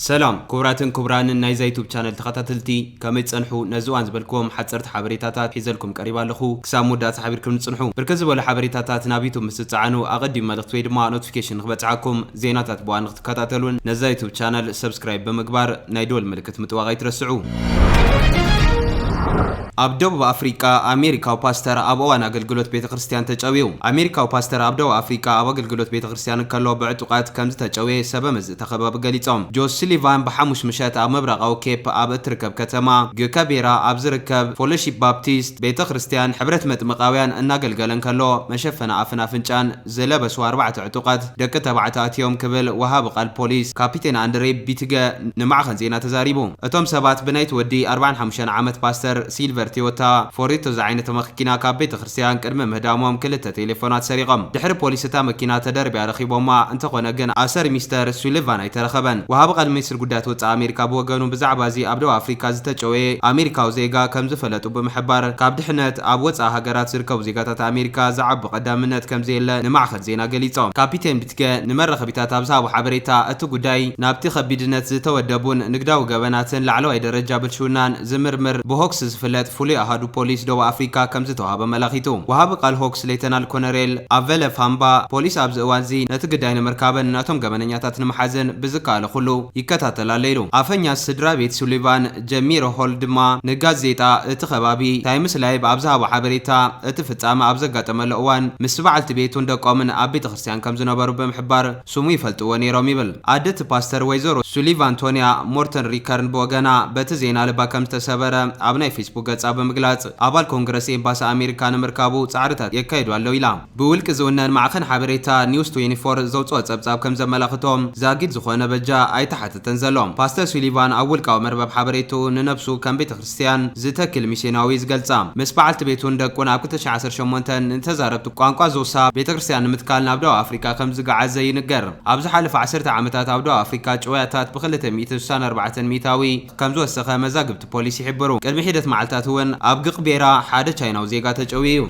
سلام كبراتن كبران نايزا يوتيوب channel تخاتلتي كمي تصنحو نزوان زبلكم حصرت حبريتاتات حيزلكم قريبا لخو كسامو دات حبيركم تصنحو بركز ولا حبريتاتات نابيتو مستعانو اقدم ملخت وي دما نوتيفيكيشن نخبصعكم زيناتات بوان تكاتاتلون نزا يوتيوب channel سبسكرايب بمغبار نايدول ملكت متواغاي ترسعو أبدو أفريقيا أمريكا وباستر أبو أنا قلقلت بيت كريستيان تجاويو أمريكا وباستر أبدو أفريقيا أبو قلقلت بيت كريستيان كلو بعتقات كم تجاوي سبمز تخبب قليتهم جو سيليفان بحمش مشات مبرغ أو كيب أب تركب كتما جو كبيرة أبزركب فولشيب بابتيست بيت كريستيان حبرت مقاويان أن قلقلن كلو مشفنا أفنا فنجان زلبس وأربعة اعتقاد دكتة بعتات يوم قبل وهاب قال بوليس كابتن أندري بيتجا نمعخن زينة تزاريبو أتوم سبات بنيت ودي 45 عامت باستر سيلفر تيوتا فوريتو زعينة مكينة كابيت خرسيان كرم مهدامهم كلتا تليفونات سرقم دحر بوليستا مكينة تدربي على خيبوما انتقونا جن أسر مستر سوليفان اي ترخبن وهابق المصر قدات وطا أمريكا بوغانو بزعبازي أبدو أفريكا زتجوي أمريكا وزيغا كم زفلتو بمحبار كابدحنت أبوطا هاقرات سركو زيغاتات أمريكا زعب قدامنت كم زيلا نمعخد زينا قليتهم كابيتين بتكا نمرخ بتاتا بزاو حبريتا اتو قداي نابتي خبيدنت زتودبون نقداو قبناتن لعلو اي درجة بالشونان زمرمر بهوكس زفلت فولي أهادو بوليس دو أفريقيا كم زتوهاب ملاخيتو وهاب قال هوكس ليتنال كونريل أفل فامبا بوليس أبز أوانزي نتقدين مركابا ناتهم قبنانياتات نمحازن بزكال خلو يكتاتل الليلو أفنيا سدرا بيت سوليفان جمير هولدما نقازيتا اتخبابي تايمس لايب أبزها وحبريتا اتفتام أبزقات ملقوان مسبعلت بيتون دقو من أبيت خرسيان كم زنبارو بمحبار سموي فلتو ونيرو ميبل عدت باستر ويزورو سوليفان تونيا مورتن ريكارن بوغانا بتزينا لبا كم تسابر أبناي فيسبوك بمقلاص أبال كونغرس إمباس أمريكا نمركابو تعرضت يكايدو اللو إلا بولك زونن معخن حبريتا نيوز 24 زوصوت صبصاب كم زملاختهم زاقيد زخونه بجا أي تحت تنزلهم باستر سوليفان أول كاو مربب حبريتو ننبسو كم بيت خريستيان زتكل ميشيناوي زقلصام مسبعلت بيتون دقون أبكتش 10 شمونتن انتزاربتو قانقا زوسا بيت خريستيان متكال نابدو أفريكا كم زقعز زي نقر أبز حالف 10 عامتات أبدو أفريكا جوياتات بخلة 104 ميتاوي كم زو السخا مزاقبت بوليس يحبرو قدمي حدث معلتات هون أبقق بيرا حادة تشاينا وزيغا تجويو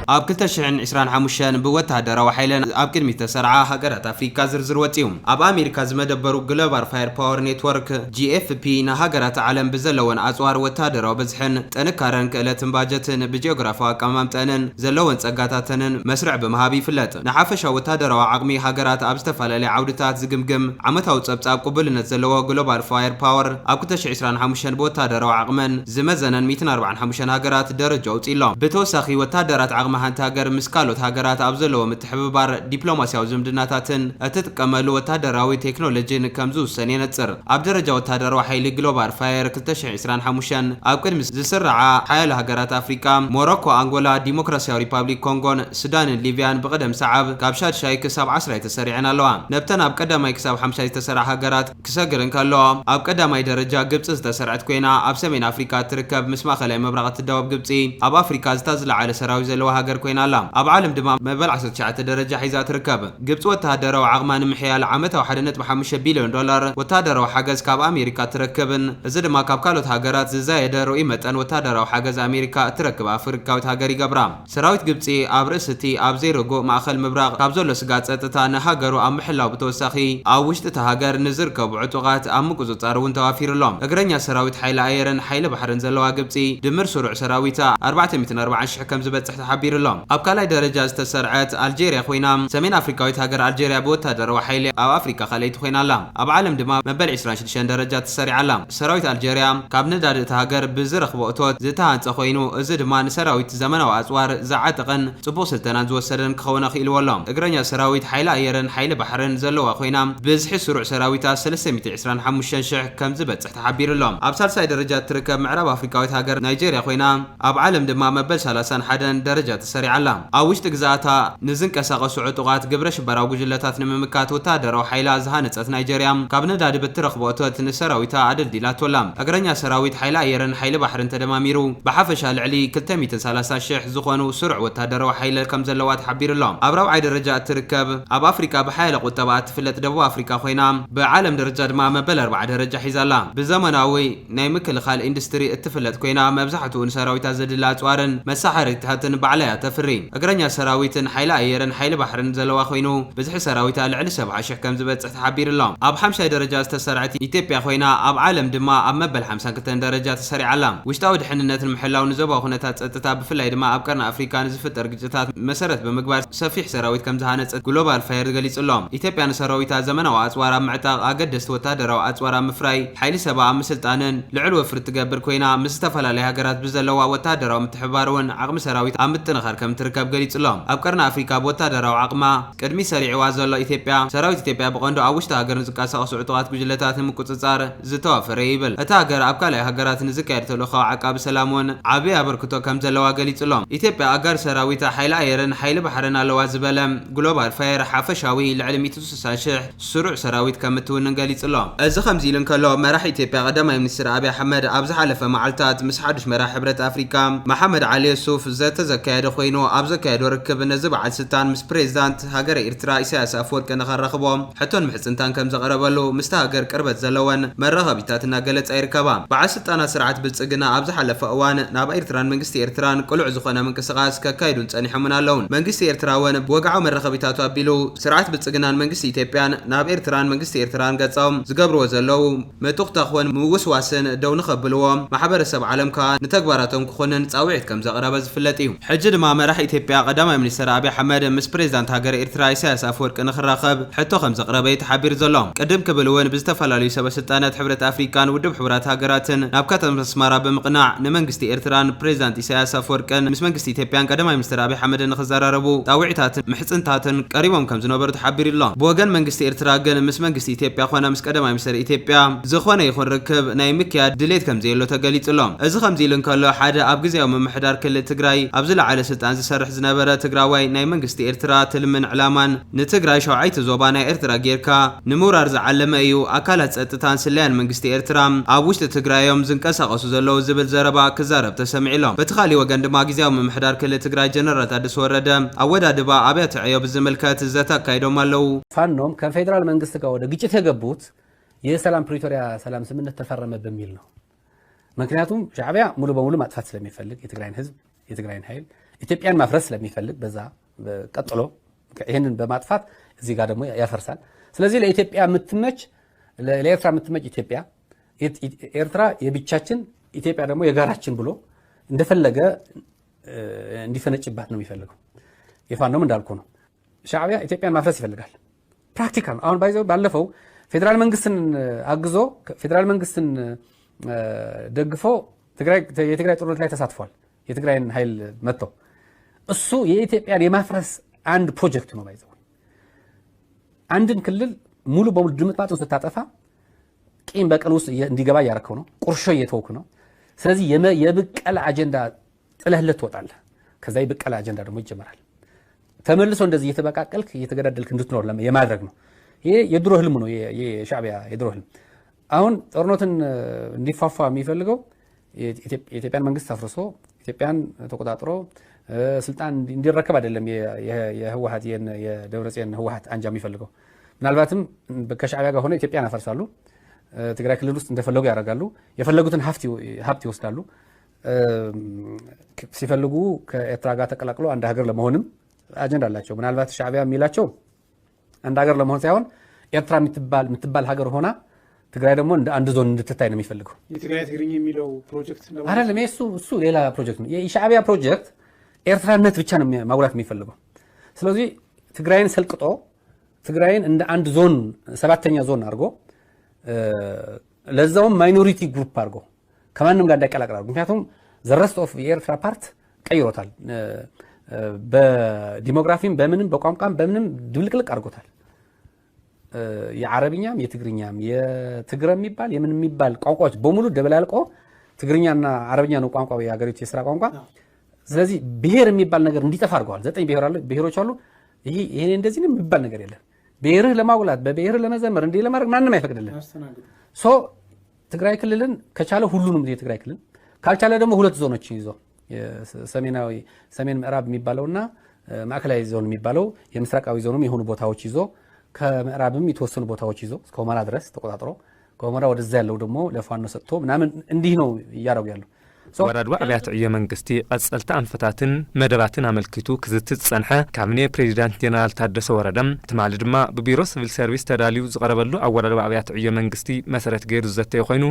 أب كل تشعن عشران حموشان بوتها درا وحيلان أب كل متسرعة هجرت أفريقيا زرزر وتيهم أب أمريكا زمدبروا جلوبال فاير باور نتورك GFP نهجرت عالم بزلون أزوار وتادرا وبزحن تنكرن كالتن باجتن بجيوغرافا كمام تنن زلون تسقاتاتن مسرع بمهابي فلت نحافشة وتادرا وعقمي هجرت أبستفال لعودتات زجمجم عمتها وتصبصاب قبل نتزلوا جلوبال فاير باور أب كل عشران حموشان بوتادرا وعقمن زمزنا 240 حموشان هجرت درجة وتيلهم بتوسخي وتادرت عقم حنت هاجر مسكالوت هاجرات أبزلوا متحببار دبلوماسيا وزمدناتاتن أتتكملوا وتهدراوي تكنولوجي كمزو سنين تصر أبدرجة وتهدروا حيل جلوبال فاير كلتشع عسران حموشان أبكر زسرعة حيل هاجرات أفريقيا موروكو أنغولا ديمقراطية ريبابليك كونغون السودان ليبيان بقدم سعب كابشات شاي كسب 10 يتسرعين اللوام نبتنا أبقدم يكسب 5 يتسرع هاجرات كسجرن كلوام أبقدم أي درجة جبس تسرعت كوينا أبسمين أفريقيا تركب مسمى خلأ مبرغة الدواب جبسي أب أفريقيا تزلع على سراوي زلوا هاجر كوينا لام أب عالم دما مبلغ 19 درجة حيزة تركب جبس وتهدروا عقمان محيال عامته وحدنت ب5 بليون دولار وتهدروا حجز كاب أمريكا تركبن زد ما كاب كالوت هاجرات زايدة رؤيمة أن وتهدروا حجز أمريكا تركب أفريقيا وتهاجري جبرام سراويت جبسي أب رستي أب زيرو جو مأخل مبرغ كابزول سجات ستتان هاجروا أم محلا بتوسخي أو وشت تهاجر نزركب عتقات أم كوزو تارون توافير اللام أجرنيا سراويت حيل أيرن حيل بحرن زلوا جبسي دمر سرع سراويتا 440 حكم زبط تحت حبير اللام أبكالاي درجة استسرعت ألجيريا خوينام سمين أفريقيا هاجر ألجيريا بوتهدر وحيل أو أفريقيا خليت خوينا لام أب عالم دما مبل 20 درجات السريع لام سراويت ألجيريا كابن دار تهاجر بزرخ بوتوت زتان تخوينو زد ما سراويت زمن وأسوار زعتقن صبوس التناز وسرن خونا خيل والام أجرنيا سراويت حيل أيرن حيل بحرن زلوا خوينام بزح سرع سراويتا 325 شح كم زبط تحت حبير اللام أبسال درجات تركب معرب أفريقيا هاجر نيجيريا خوينام أب عالم دما مبل 31 درجات ተሰሪዓላ አውሽጥ ግዛታ ንዝንቀሳቀሱ ዕጡቃት ግብረ ሽበራዊ ጉጅለታት ንምምካት ወታደራዊ ሓይላ ዝሃነፀት ናይጀርያ ካብ ነዳዲ ብትረኽቦ እቶት ንሰራዊታ አደልዲላቶላ እግረኛ ሰራዊት ሓይላ አየርን ሓይሊ ባሕርን ተደማሚሩ ብሓፈሻ ልዕሊ 230,000 ዝኾኑ ስሩዕ ወታደራዊ ሓይለ ከም ዘለዋ ተሓቢሩሎም ኣብ ራብዓይ ደረጃ እትርከብ ኣብ ኣፍሪካ ብሓይለ ቁጠባ እትፍለጥ ደቡብ ኣፍሪካ ኮይና ብዓለም ደረጃ ድማ መበል 4 ደረጃ ሒዛላ ብዘመናዊ ናይ ምክልኻል ኢንዱስትሪ እትፍለጥ ኮይና መብዛሕትኡ ንሰራዊታ ዘድላ ኣፅዋርን መሳሓሪታትን ባዕላያ ተፍሪ እግረኛ ሰራዊትን ሓይሊ ኣየርን ሓይሊ ባሕርን ዘለዋ ኮይኑ ብዝሒ ሰራዊታ ልዕሊ 70,000 ከም ዝበፅሕ ተሓቢሩሎም ኣብ 50 ደረጃ ዝተሰርዐት ኢትዮጵያ ኮይና ኣብ ዓለም ድማ ኣብ መበል 52 ደረጃ ተሰሪዓላ ውሽጣዊ ድሕንነትን ምሕላው ንዞባዊ ኩነታት ፀጥታ ብፍላይ ድማ ኣብ ቀርኒ ኣፍሪካ ንዝፍጠር ግጭታት መሰረት ብምግባር ሰፊሕ ሰራዊት ከም ዝሃነፀት ግሎባል ፋየር ገሊጹሎም ኢትዮጵያ ንሰራዊታ ዘመናዊ ኣፅዋራ ምዕጣቕ ኣገደስቲ ወታደራዊ ኣፅዋራ ምፍራይ ሓይሊ ሰባ ኣብ ምስልጣንን ልዕል ወፍሪ ትገብር ኮይና ምስ ዝተፈላለዩ ሃገራት ብዘለዋ ወታደራዊ ምትሕብባር እውን ዓቕሚ ሰራዊት ኣብ ምጥንኻር ከም ትርከብ ገሊጹሎም ኣብ ቀርኒ ኣፍሪካ ብወታደራዊ ዓቕማ ቅድሚ ሰሪዕዋ ዘሎ ኢትዮጵያ ሰራዊት ኢትዮጵያ ብቐንዱ ኣብ ውሽጢ ሃገር ንዝንቀሳቐሱ ዕጡቃት ጉጅለታት ንምቁፅጻር ዝተዋፈረ ይብል እታ ሃገር ኣብ ካልኣይ ሃገራት ንዝካየድ ተልእኮ ዓቃቢ ሰላም እውን ዓብዪ ኣበርክቶ ከም ዘለዋ ገሊጹሎም ኢትዮጵያ ኣጋር ሰራዊት ሓይሊ ኣየርን ሓይሊ ባሕርን ኣለዋ ዝበለ ግሎባል ፋየር ሓፈሻዊ ልዕሊ 160,000 ስሩዕ ሰራዊት ከም እትውንን ገሊጹሎም እዚ ከምዚ ኢሉ እንከሎ መራሒ ኢትዮጵያ ቀዳማይ ሚኒስትር ኣብይ ኣሕመድ ኣብ ዝሓለፈ መዓልትታት ምስ ሓዱሽ መራሒ ሕብረት ኣፍሪካ መሓመድ ዓሊ ዩሱፍ ዘተዘካየደ ኮይኑ ኣብ ዘካየዶ ርክብ ነዚ በዓል ስልጣን ምስ ፕሬዚዳንት ሃገረ ኤርትራ ኢሳያስ ኣፈወርቂ ንኸረኽቦም ሕቶን ምሕፅንታን ከም ዘቕረበሉ ምስቲ ሃገር ቅርበት ዘለወን መራኸቢታት እናገለጻ ይርከባ በዓል ስልጣናት ስርዓት ብልጽግና ኣብ ዝሓለፈ እዋን ናብ ኤርትራን መንግስቲ ኤርትራን ቅሉዕ ዝኾነ ምንቅስቓስ ከካይዱን ጸኒሖምን ኣለውን መንግስቲ ኤርትራ እውን ብወግዓዊ መራኸቢታቱ ኣቢሉ ስርዓት ብልጽግናን መንግስቲ ኢትዮጵያን ናብ ኤርትራን መንግስቲ ኤርትራን ገጾም ዝገብርዎ ዘለው ምጡቕታኽን ምውስዋስን ደው ንኸብልዎም ማሕበረሰብ ዓለም ከዓ ንተግባራቶም ክኾንን ጻውዒት ከም ዘቕረበ ዝፍለጥ እዩ ሕጂ ድማ መራሒ ኢትዮጵያ ቀዳማይ ሚኒስትር ኣብይ ኣሕመድ ምስ ፕሬዚዳንት ሃገር ኤርትራ ኢሳያስ ኣፈወርቂ ንኽራኸብ ሕቶ ከም ዘቕረበ ተሓቢሩ ዘሎ ቅድም ክብል እውን ብዝተፈላለዩ ሰበስልጣናት ሕብረት ኣፍሪካን ውድብ ሕቡራት ሃገራትን ናብ ከተማ ኣስመራ ብምቕናዕ ንመንግስቲ ኤርትራን ፕሬዚዳንት ኢሳያስ ኣፈወርቅን ምስ መንግስቲ ኢትዮጵያን ቀዳማይ ሚኒስትር ኣብይ ኣሕመድ ንኽዘራረቡ ጣውዒታትን ምሕፅንታትን ቀሪቦም ከም ዝነበሩ ተሓቢሩ ኣሎ ብወገን መንግስቲ ኤርትራ ግን ምስ መንግስቲ ኢትዮጵያ ኮነ ምስ ቀዳማይ ሚኒስትር ኢትዮጵያ ዝኾነ ይኹን ርክብ ናይ ምክያድ ድሌት ከም ዘየሎ ተገሊጹሎም እዚ ከምዚ ኢሉ እንከሎ ሓደ ኣብ ግዜያዊ ምምሕዳር ክልል ትግራይ ኣብ ዝለዓለ ስልጣን ዝሰርሕ ዝነበረ ትግራዋይ ናይ መንግስቲ ኤርትራ ትልምን ዕላማን ንትግራይ ሸውዓይቲ ዞባ ናይ ኤርትራ ጌርካ ንምውራር ዝዓለመ እዩ ኣካላት ፀጥታን ስለያን መንግስቲ ኤርትራ ኣብ ውሽጢ ትግራዮም ዝንቀሳቐሱ ዘለዉ ዝብል ዘረባ ክዛረብ ተሰሚዑ ኢሎም በቲ ካሊእ ወገን ድማ ግዜያዊ ምምሕዳር ክልል ትግራይ ጀነራል ታደሰ ወረደ ኣወዳድባ ኣብያተ ዕዮ ብዝምልከት ዘተ አካይዶም ኣለው ፋኖም ከፌደራል መንግስት ጋር ወደ ግጭት የገቡት የሰላም ፕሪቶሪያ ሰላም ስምምነት ተፈረመ በሚል ነው ምክንያቱም ሻዕቢያ ሙሉ በሙሉ ማጥፋት ስለሚፈልግ የትግራይን ህዝብ የትግራይን ኃይል ኢትዮጵያን ማፍረስ ስለሚፈልግ በዛ ቀጥሎ ይሄንን በማጥፋት እዚህ ጋር ደግሞ ያፈርሳል ስለዚህ ለኢትዮጵያ የምትመች ለኤርትራ የምትመች ኢትዮጵያ ኤርትራ የብቻችን ኢትዮጵያ ደግሞ የጋራችን ብሎ እንደፈለገ እንዲፈነጭባት ነው የሚፈልገው የፋኖም እንዳልኩ ነው ሻዕቢያ ኢትዮጵያን ማፍረስ ይፈልጋል ፕራክቲካል አሁን ባይዘው ባለፈው ፌደራል መንግስትን አግዞ ፌደራል መንግስትን ደግፎ የትግራይ ጦርነት ላይ ተሳትፏል የትግራይን ኃይል መጥቶ እሱ የኢትዮጵያን የማፍረስ አንድ ፕሮጀክት ነው ባይዘው አንድን ክልል ሙሉ በሙሉ ድምጥማጡን ስታጠፋ ቂም በቀል ውስጥ እንዲገባ ያረከው ነው ቁርሾ እየተወኩ ነው ስለዚህ የብቀል አጀንዳ ጥለህለት ወጣለ ከዛ የብቀል አጀንዳ ደግሞ ይጀምራል ተመልሶ እንደዚህ እየተበቃቀልክ እየተገዳደልክ እንድትኖር የማድረግ ነው ይሄ የድሮ ህልም ነው የሻዕቢያ የድሮ ህልም አሁን ጦርነትን እንዲፋፋ የሚፈልገው የኢትዮጵያን መንግስት አፍርሶ ኢትዮጵያን ተቆጣጥሮ ስልጣን እንዲረከብ አይደለም የህወሓት የደብረጽዮን ህወሓት አንጃ የሚፈልገው ምናልባትም ከሻዕቢያ ጋር ሆነ ኢትዮጵያን አፈርሳሉ ትግራይ ክልል ውስጥ እንደፈለጉ ያደርጋሉ የፈለጉትን ሀብት ይወስዳሉ ሲፈልጉ ከኤርትራ ጋር ተቀላቅሎ አንድ ሀገር ለመሆንም አጀንዳ አላቸው ምናልባት ሻዕቢያ የሚላቸው አንድ ሀገር ለመሆን ሳይሆን ኤርትራ የምትባል ሀገር ሆና ትግራይ ደግሞ እንደ አንድ ዞን እንድትታይ ነው የሚፈልገው የትግራይ ትግርኝ የሚለው ፕሮጀክት ነው አይደለም እሱ ሌላ ፕሮጀክት ነው የሻዕቢያ ፕሮጀክት ኤርትራነት ብቻ ነው ማጉላት የሚፈልገው ስለዚህ ትግራይን ሰልቅጦ ትግራይን እንደ አንድ ዞን ሰባተኛ ዞን አድርጎ ለዛውም ማይኖሪቲ ግሩፕ አድርጎ ከማንም ጋር እንዳይቀላቀላሉ ምክንያቱም the rest of የኤርትራ ፓርት ቀይሮታል በዲሞግራፊም በምንም በቋንቋም በምንም ድብልቅልቅ አድርጎታል የአረብኛም የትግርኛም የትግረም የሚባል የምን የሚባል ቋንቋዎች በሙሉ ደበላልቆ ትግርኛና አረብኛ ነው ቋንቋው የሀገሪቱ የሥራ ቋንቋ ስለዚህ ብሔር የሚባል ነገር እንዲጠፋ አድርገዋል። 9 ብሔሮች አሉ። ይሄ እንደዚህ ነው የሚባል ነገር የለም። ብሔርህ ለማጉላት በብሔርህ ለመዘመር እንዲህ ለማድረግ ማንም አይፈቅድልህ። ሶ ትግራይ ክልልን ከቻለ ሁሉንም የትግራይ ክልል ካልቻለ ደግሞ 2 ዞኖች ይዞ ሰሜን ምዕራብ የሚባለውና ማዕከላዊ ዞን የሚባለው የምስራቃዊ ዞንም የሆኑ ቦታዎች ይዞ ከምዕራብም የተወሰኑ ቦታዎች ይዞ እስከ ሁመራ ድረስ ተቆጣጥሮ ከሁመራ ወደዛ ያለው ደግሞ ለፋኖ ሰጥቶ ምናምን እንዲህ ነው እያደረጉ ያለው። ወራድዋ አብያተ ዕዮ መንግስቲ ቀጸልታ አንፈታትን መደባትን አመልክቱ ክዝትት ጸንሐ ካቢኔ ፕሬዚዳንት ጀነራል ታደሰ ወረደም ትማል ድማ በቢሮ ሲቪል ሰርቪስ ተዳልዩ ዝቀረበሉ ኣብ ወራድዋ አብያተ ዕዮ መንግስቲ መሰረት ገይሩ ዘተ ኮይኑ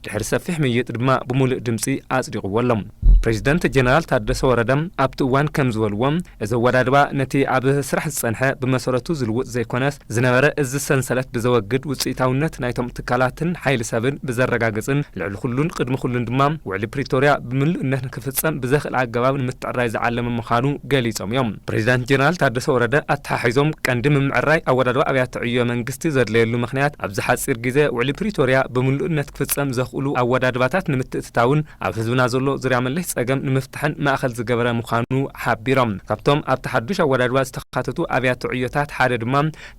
ድሕሪ ሰፊሕ ምይጥ ድማ ብሙሉእ ድምፂ አጽዲቅዎሎም። ፕሬዚዳንት ጀነራል ታደሰ ወረደም ኣብቲ እዋን ከም ዝበልዎም እዚ ወራድዋ ነቲ ኣብ ስራሕ ዝጸንሐ ብመሰረቱ ዝልውጥ ዘይኮነስ ዝነበረ እዚ ሰንሰለት ብዘወግድ ውፅኢታውነት ናይቶም ትካላትን ሓይሊ ሰብን ብዘረጋግፅን ልዕሊ ኩሉን ቅድሚ ኩሉን ድማ ውዕሊ ፕሪቶሪያ ብምልእነት ክፍጸም ብዘኽእል ኣገባብ ንምትዕራይ ዝዓለመ ምዃኑ ገሊጾም እዮም። ፕሬዚዳንት ጀነራል ታደሰ ወረደ ኣተሓሒዞም ቀንዲ ምምዕራይ ኣብ ወራድዋ ኣብያተ ዕዮ መንግስቲ ዘድለየሉ ምክንያት ኣብዚ ሓፂር ግዜ ውዕሊ ፕሪቶሪያ ብምልእነት ክፍጸም ዘኽእሉ ኣወዳድባታት ንምትእትታውን ኣብ ህዝብና ዘሎ ዙርያ መለስ ጸገም ንምፍታሕን ማእኸል ዝገበረ ምዃኑ ሓቢሮም። ካብቶም ኣብ ተሓዱሽ ኣወዳድባ ዝተኻተቱ ኣብያተ ዕዮታት ሓደ ድማ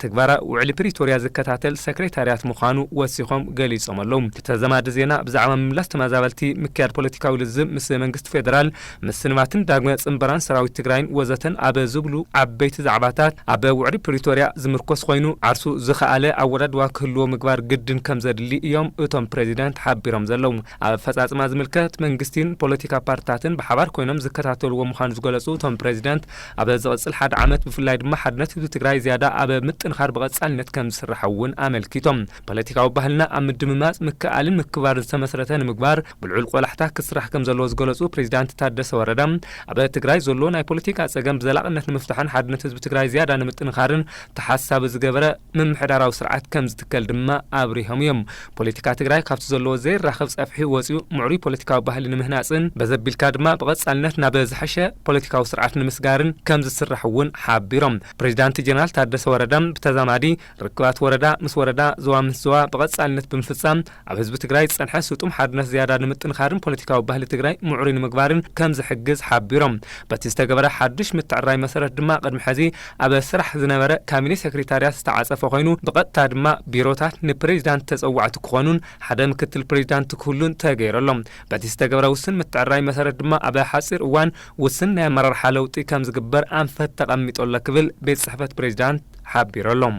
ተግባራ ውዕሊ ፕሪቶሪያ ዝከታተል ሰክሬታርያት ምዃኑ ወሲኾም ገሊጾም ኣለዉ። ተዘማዲ ዜና ብዛዕባ ምምላስ ተመዛበልቲ ምክያድ ፖለቲካዊ ልዝብ ምስ መንግስቲ ፌደራል ምስ ስንባትን ዳግመ ጽምበራን ሰራዊት ትግራይን ወዘተን ኣብ ዝብሉ ዓበይቲ ዛዕባታት ኣብ ውዕሊ ፕሪቶሪያ ዝምርኮስ ኮይኑ ዓርሱ ዝኸኣለ ኣወዳድባ ክህልዎ ምግባር ግድን ከም ዘድሊ እዮም እቶም ፕሬዚዳንት ሓቢሮም ዘለዉ። ኣብ ፈጻጽማ ዝምልከት መንግስቲን ፖለቲካ ፓርቲታትን ብሓባር ኮይኖም ዝከታተልዎ ምዃኑ ዝገለጹ እቶም ፕሬዚዳንት ኣብ ዝቕጽል ሓደ ዓመት ብፍላይ ድማ ሓድነት ህዝቢ ትግራይ ዝያዳ ኣብ ምጥንኻር ብቐጻልነት ከም ዝስራሕ እውን ኣመልኪቶም። ፖለቲካዊ ባህልና ኣብ ምድምማጽ ምክኣልን ምክባርን ዝተመስረተ ንምግባር ብልዑል ቆላሕታ ክስራሕ ከም ዘለዎ ዝገለጹ ፕሬዚዳንት ታደሰ ወረደ ኣብ ትግራይ ዘሎ ናይ ፖለቲካ ጸገም ብዘላቕነት ንምፍታሕን ሓድነት ህዝቢ ትግራይ ዝያዳ ንምጥንኻርን ተሓሳቢ ዝገበረ ምምሕዳራዊ ስርዓት ከም ዝትከል ድማ ኣብሪሆም እዮም። ፖለቲካ ትግራይ ካብቲ ዘለዎ ዘይራኸብ ጸፍሒ ወፂኡ ምዕሩይ ፖለቲካዊ ባህሊ ንምህናጽን በዘቢልካ ድማ ብቐጻልነት ናብ ዝሓሸ ፖለቲካዊ ስርዓት ንምስጋርን ከም ዝስራሕ እውን ሓቢሮም። ፕሬዚዳንት ጀነራል ታደሰ ወረደ ብተዛማዲ ርክባት ወረዳ ምስ ወረዳ ዞባ ምስ ዞባ ብቐጻልነት ብምፍጻም ኣብ ህዝቢ ትግራይ ጸንሐ ስጡም ሓድነት ዝያዳ ንምጥንኻርን ፖለቲካዊ ባህሊ ትግራይ ምዕሩይ ንምግባርን ከም ዝሕግዝ ሓቢሮም። በቲ ዝተገበረ ሓድሽ ምትዕራይ መሰረት ድማ ቅድሚ ሕዚ ኣብ ስራሕ ዝነበረ ካቢኔ ሰክሬታርያት ዝተዓጸፈ ኮይኑ ብቐጥታ ድማ ቢሮታት ንፕሬዚዳንት ተጸዋዕቲ ክኾኑን ሓደ ምክትል ፕሬዚዳንት ክህሉን ተገይረሎም። በቲ ዝተገበረ ውስን ምትዕራይ መሰረት ድማ ኣብ ሓፂር እዋን ውስን ናይ ኣመራርሓ ለውጢ ከም ዝግበር ኣንፈት ተቐሚጦሎ ክብል ቤት ጽሕፈት ፕሬዚዳንት ሓቢሮሎም።